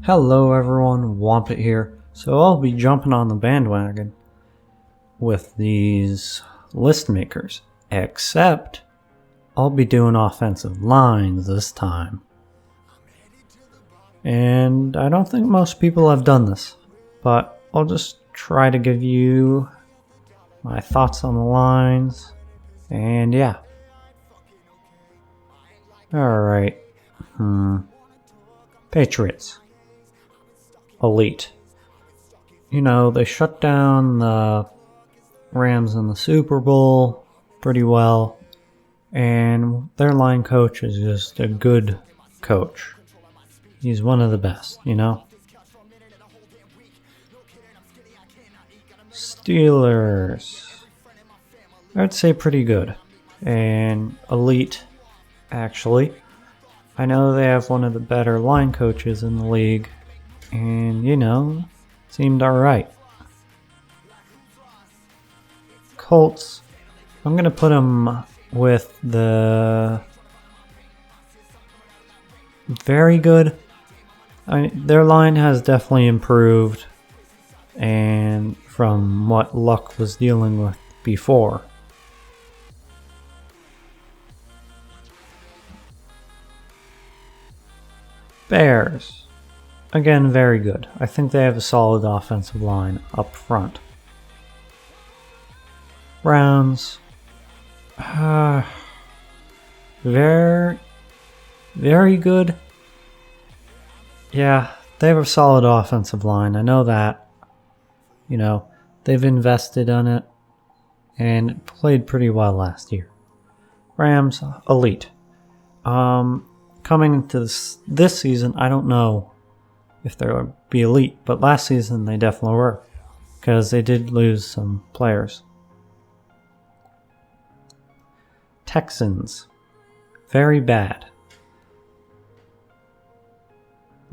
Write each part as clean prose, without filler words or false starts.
Hello everyone, Whompet here. So I'll be jumping on the bandwagon with these list makers, except I'll be doing offensive lines this time. And I don't think most people have done this, but I'll just try to give you my thoughts on the lines, and yeah. Alright, Patriots. Elite. You know, they shut down the Rams in the Super Bowl pretty well, and their line coach is just a good coach. He's one of the best, you know? Steelers. I'd say pretty good. And elite, actually. I know they have one of the better line coaches in the league. And, you know, seemed alright. Colts, I'm going to put them with the very good. Their line has definitely improved, and from what Luck was dealing with before. Bears. Again, very good. I think they have a solid offensive line up front. Browns. Very good. Yeah, they have a solid offensive line. I know that. You know, they've invested on it and played pretty well last year. Rams, elite. Coming into this season, I don't know if they'll be elite, but last season they definitely were, because they did lose some players. Texans, very bad.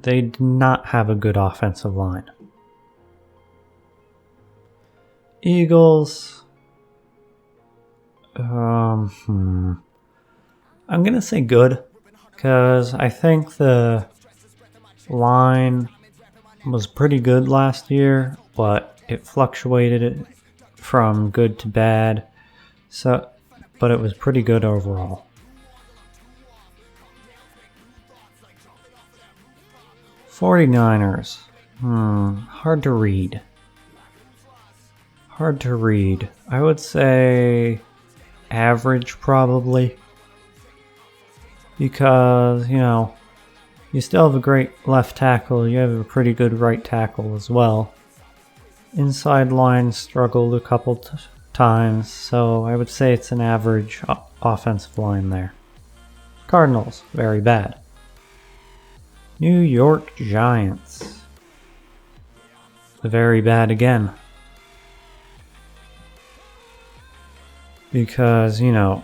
They did not have a good offensive line. Eagles, I'm gonna say good, because I think the line was pretty good last year, but it fluctuated from good to bad. But it was pretty good overall. '49ers. Hard to read. I would say average probably. Because, you know, you still have a great left tackle. You have a pretty good right tackle as well. Inside line struggled a couple times, so I would say it's an average offensive line there. Cardinals, very bad. New York Giants, very bad again. Because, you know,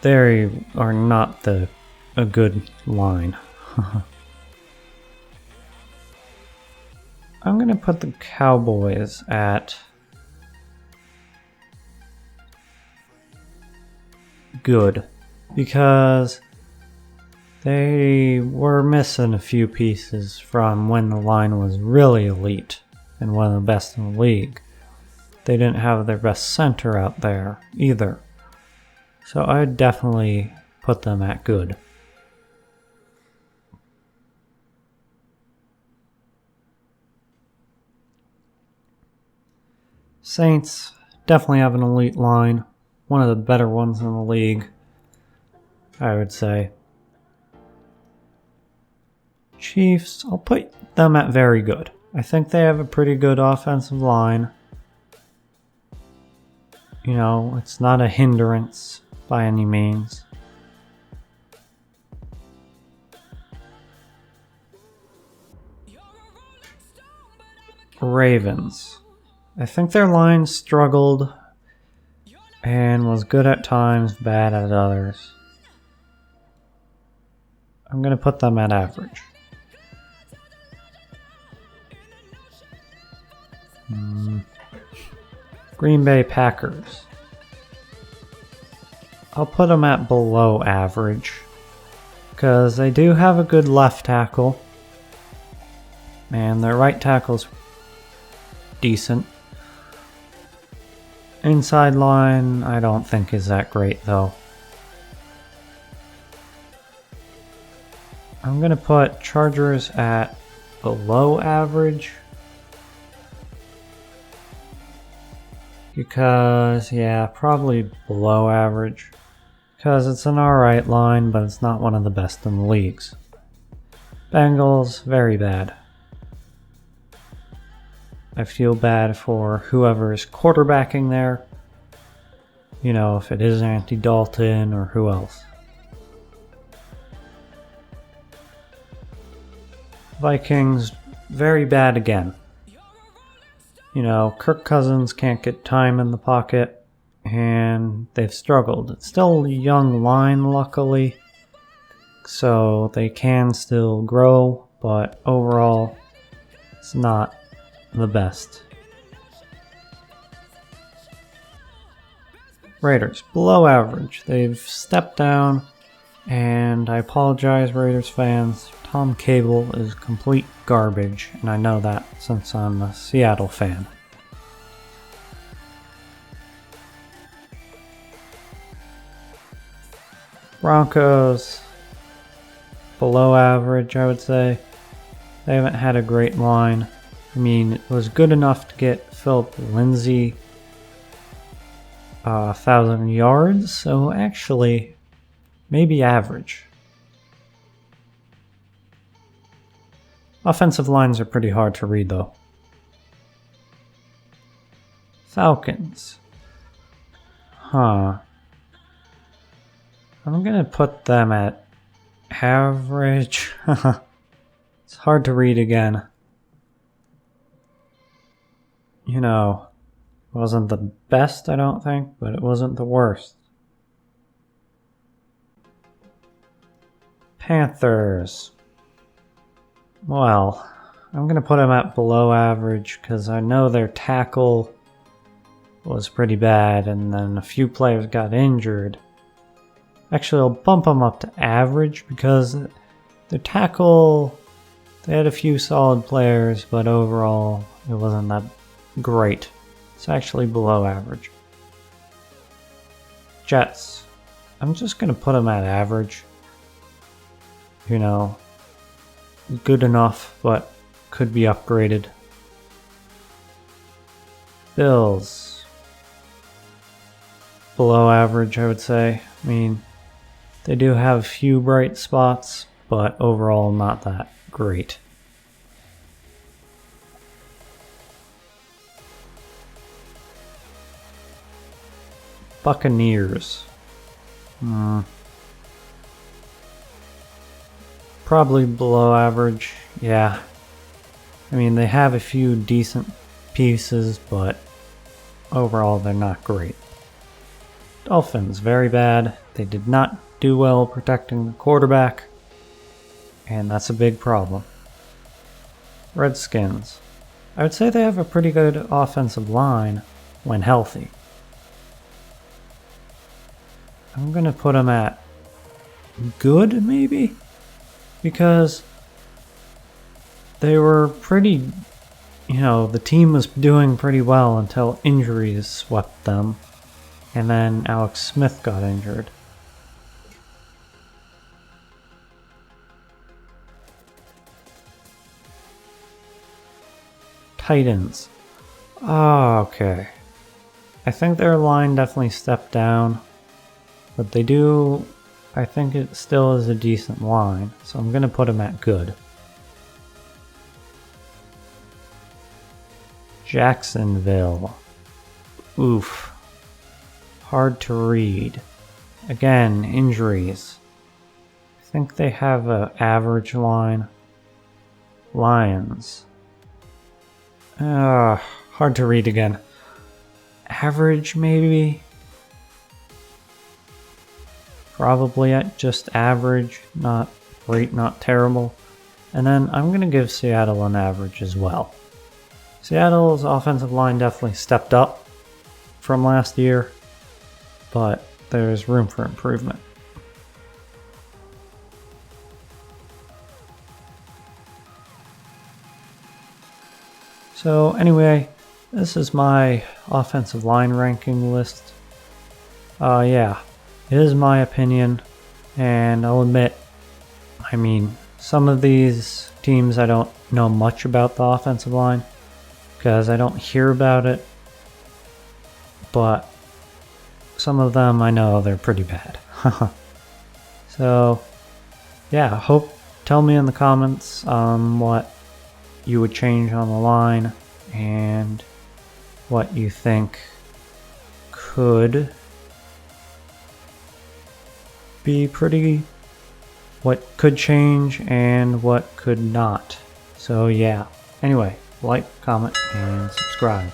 they are not a good line. I'm going to put the Cowboys at good, because they were missing a few pieces from when the line was really elite and one of the best in the league. They didn't have their best center out there either. So I would definitely put them at good. Saints definitely have an elite line. One of the better ones in the league, I would say. Chiefs, I'll put them at very good. I think they have a pretty good offensive line. You know, it's not a hindrance by any means. Ravens. I think their line struggled and was good at times, bad at others. I'm going to put them at average. Green Bay Packers. I'll put them at below average, because they do have a good left tackle. and their right tackle's decent. Inside line, I don't think is that great though. I'm gonna put Chargers at below average. Because, yeah, probably below average. Because it's an alright line, but it's not one of the best in the leagues. Bengals, very bad. I feel bad for whoever's quarterbacking there. You know, if it is Andy Dalton or who else. Vikings, very bad again. You know, Kirk Cousins can't get time in the pocket, and they've struggled. It's still a young line, luckily, so they can still grow, but overall, it's not the best. Raiders, below average. They've stepped down, and I apologize, Raiders fans. Tom Cable is complete garbage, and I know that since I'm a Seattle fan. Broncos, below average, I would say. They haven't had a great line. I mean, it was good enough to get Philip Lindsay 1,000 yards, so actually, maybe average. Offensive lines are pretty hard to read, though. Falcons. I'm gonna put them at average. It's hard to read again. You know, it wasn't the best, I don't think, but it wasn't the worst. Panthers. Well, I'm going to put them at below average because I know their tackle was pretty bad and then a few players got injured. Actually, I'll bump them up to average because their tackle, they had a few solid players, but overall it wasn't that great. It's actually below average. Jets. I'm just going to put them at average. You know, good enough, but could be upgraded. Bills. Below average, I would say. I mean, they do have a few bright spots, but overall not that great. Buccaneers. Probably below average, yeah. I mean, they have a few decent pieces, but overall they're not great. Dolphins, very bad. They did not do well protecting the quarterback, and that's a big problem. Redskins. I would say they have a pretty good offensive line when healthy. I'm going to put them at good, maybe? Because they were pretty, the team was doing pretty well until injuries swept them. And then Alex Smith got injured. Titans. Oh, okay. I think their line definitely stepped down. But they do, I think it still is a decent line. So I'm going to put them at good. Jacksonville. Oof. Hard to read. Again, injuries. I think they have an average line. Lions. Hard to read again. Average, maybe? Probably at just average. Not great, not terrible. And then I'm going to give Seattle an average as well. Seattle's offensive line definitely stepped up from last year, but there's room for improvement. So anyway, this is my offensive line ranking list. Yeah, it is my opinion, and I'll admit, I mean, some of these teams I don't know much about the offensive line because I don't hear about it, but some of them I know they're pretty bad. So yeah, tell me in the comments what you would change on the line and what you think could be what could change and what could not. So yeah, anyway, like, comment, and subscribe.